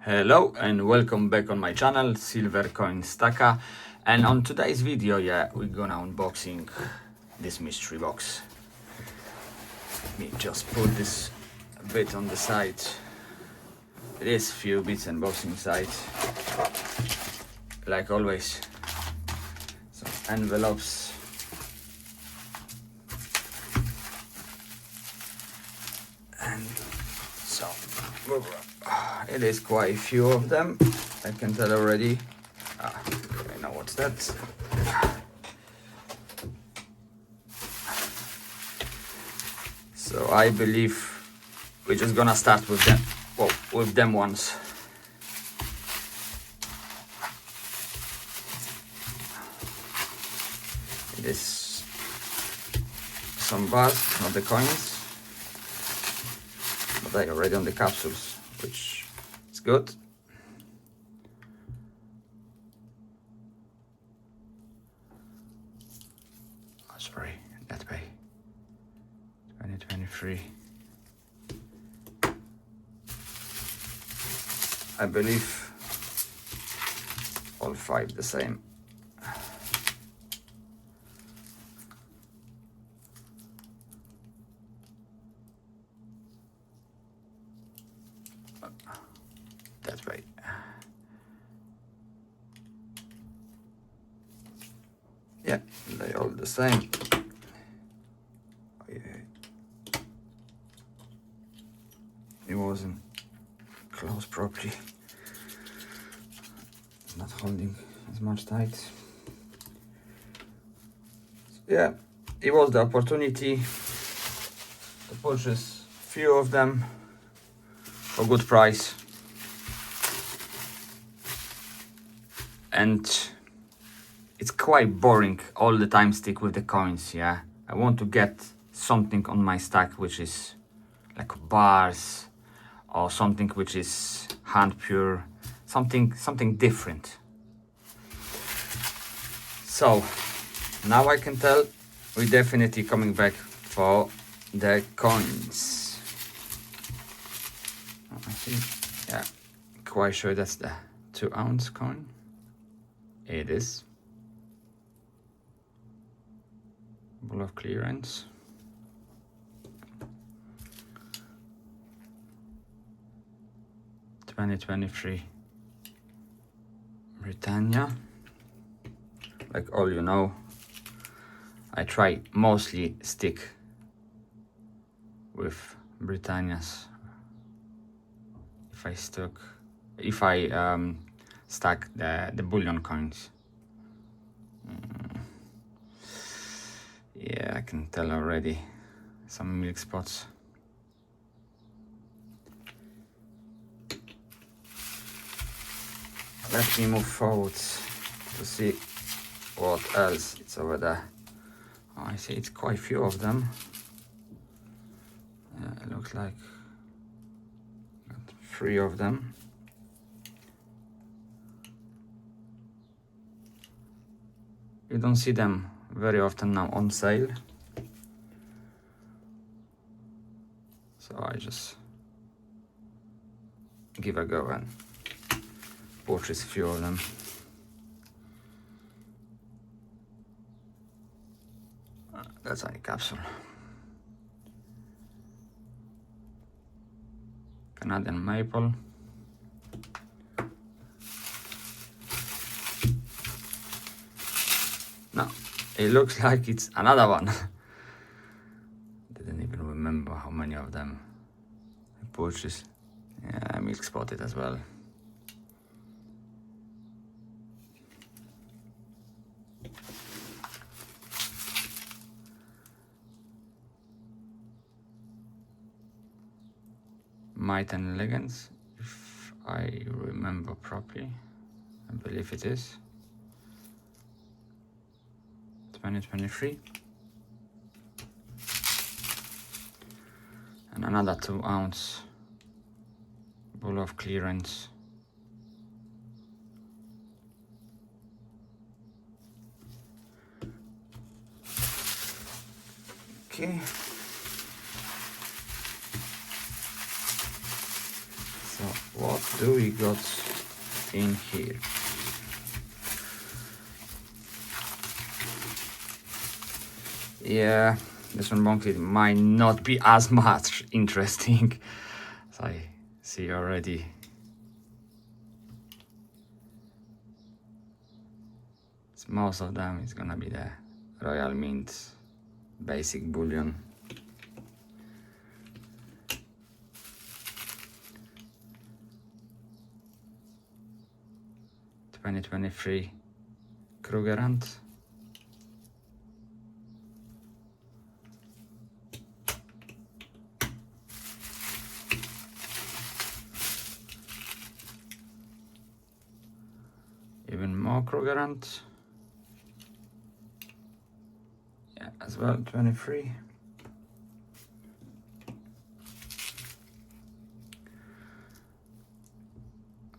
Hello and welcome back on my channel, Silvercoin Stacker. And on today's video, we're gonna unboxing this mystery box. Let me just put this a bit on the side. It is few bits and bobs inside, like always. Some envelopes. And so it is quite a few of them, I can tell already. I know what's that. So I believe we're just gonna start with them. Well, with them ones. It is some bars, not the coins, but they are already on the capsules, which is good. Oh, sorry, that way. 2023. I believe all five the same. That way. Yeah, they all the same. Oh, yeah. It wasn't closed properly. It's not holding as much tight. So, yeah, it was the opportunity to purchase few of them for good price. And it's quite boring all the time stick with the coins, yeah. I want to get something on my stack which is like bars or something which is hand pure, something different. So now I can tell we're definitely coming back for the coins. I think, yeah, quite sure that's the 2-ounce coin. It is. Ball of clearance. (2023) Britannia. Like all you know, I try mostly stick with Britannias. If I stack the bullion coins. Yeah, I can tell already some milk spots. Let me move forward to see what else it's over there. Oh, I see it's quite a few of them. Yeah, it looks like got 3 of them. You don't see them very often now on sale, so I just give a go and purchase a few of them. That's a capsule. Canadian maple. No, it looks like it's another one. Didn't even remember how many of them I purchased. Yeah, milk spotted as well. Might and Legends, if I remember properly. I believe it is. 2023. And another 2-ounce ball of clearance. Okay. So what do we got in here? Yeah, this unboxing might not be as much interesting as I see already. Most of them is gonna be the Royal Mint basic bullion. (2023) Krugerrands. Even more Krugerrands. Yeah, as well, 23.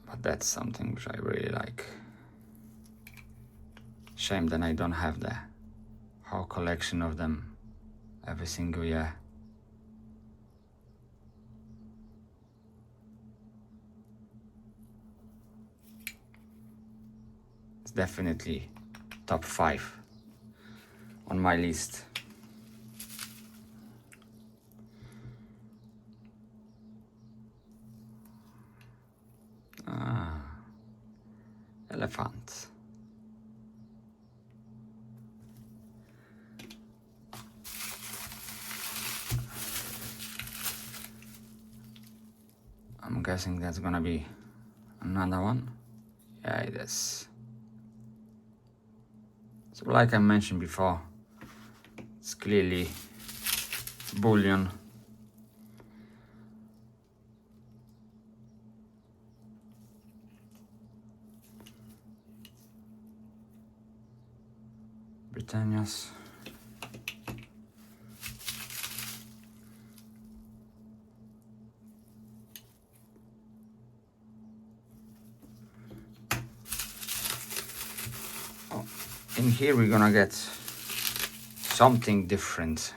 But that's something which I really like. Shame that I don't have the whole collection of them every single year. It's definitely top 5 on my list. Elephant. I'm guessing that's gonna be another one. Yeah, it is. So like I mentioned before, it's clearly bullion. Britannia's. Oh, in here we're gonna get something different.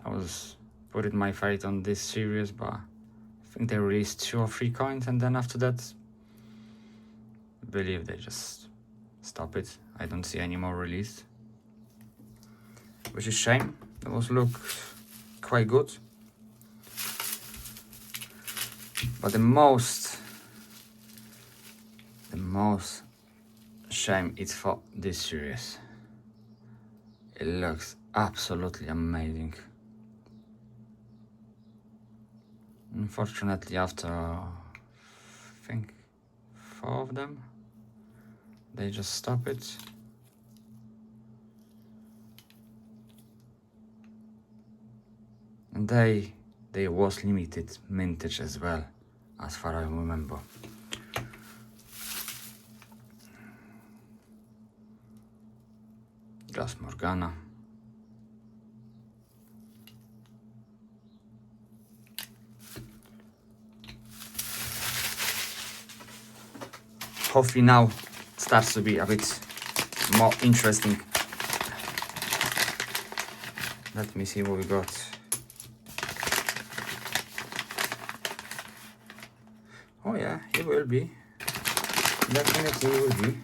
I was putting my faith on this series, but I think they released 2 or 3 coins, and then after that, I believe they just stop it. I don't see any more released, which is shame. Those look quite good, but the most shame is for this series. It looks absolutely amazing. Unfortunately, after I think 4 of them, they just stop it. And they was limited mintage as well, as far as I remember. Just Morgana. Hopefully now starts to be a bit more interesting. Let me see what we got. Oh yeah, it will be. Definitely it will be.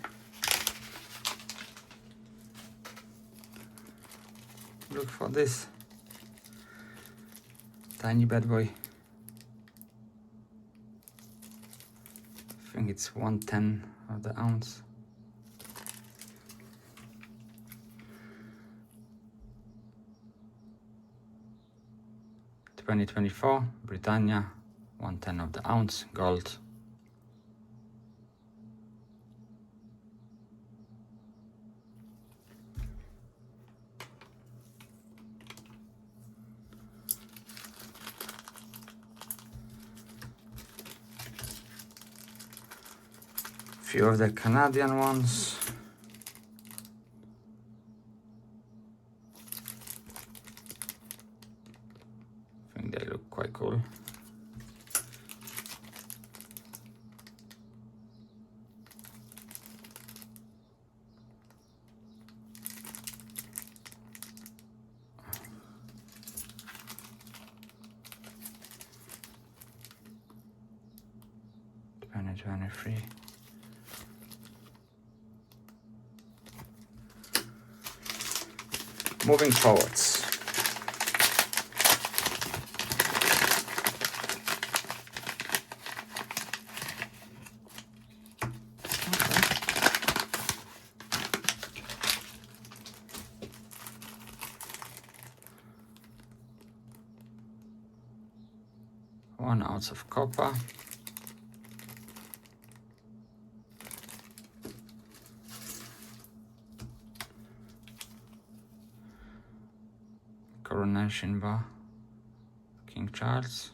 Look for this tiny bad boy. I think it's 1/10 of the ounce. (2024) Britannia, 1/10 of the ounce, gold. Few of the Canadian ones. I think they look quite cool. 23. Moving forwards. One ounce of copper. Coronation bar, King Charles.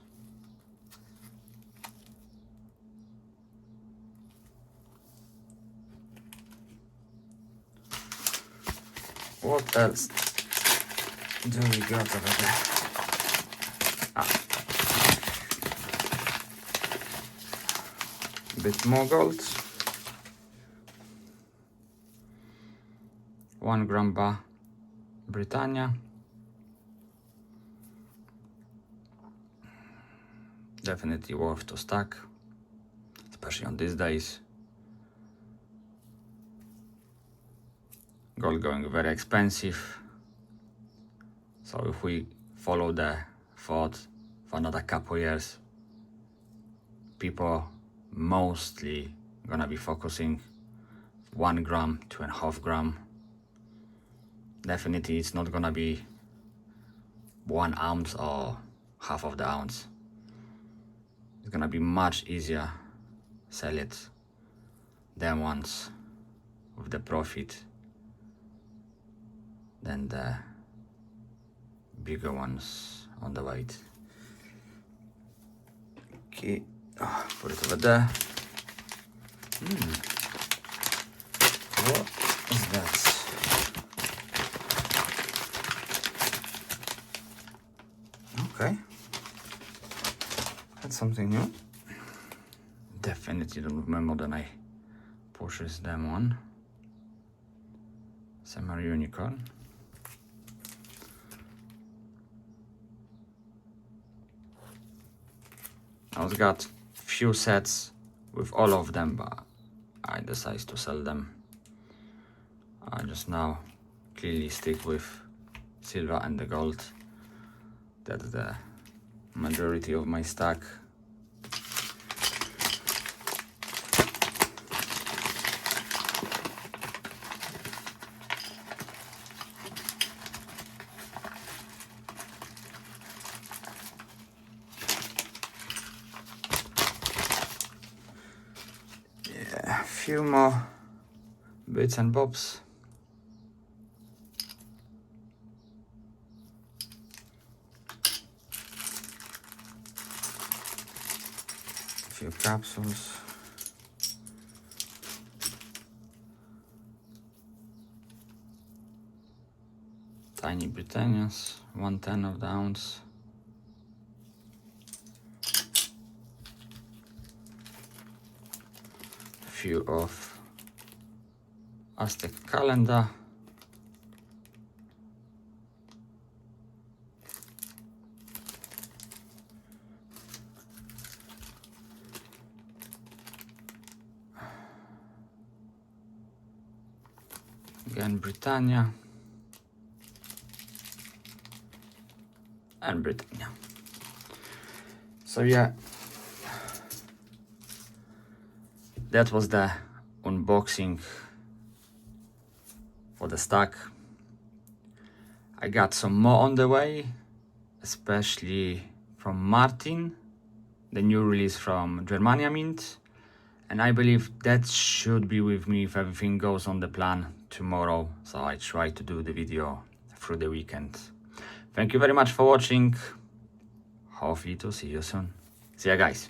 What else do we got over there? A bit more gold. 1 gram bar, Britannia. Definitely worth to stack, especially on these days. Gold going very expensive, so if we follow the thought for another couple years, people mostly gonna be focusing 1 gram, 2.5 gram. Definitely it's not gonna be 1 ounce or half of the ounce. It's gonna be much easier sell it than once with the profit than the bigger ones on the weight. Okay, put it over there. What is that? Okay, that's something new. Definitely don't remember that I purchased them on. Summer unicorn. I've got few sets with all of them, but I decided to sell them. I just now clearly stick with silver and the gold. That's the majority of my stack. Yeah, a few more bits and bobs. Few capsules. Tiny Britannias, 1/10 of the ounce. Few of Aztec calendar. Again, Britannia and Britannia. So yeah, that was the unboxing for the stack. I got some more on the way, especially from Martin, the new release from Germania Mint, and I believe that should be with me if everything goes on the plan tomorrow, so I try to do the video through the weekend. Thank you very much for watching. Hopefully to see you soon. See ya, guys.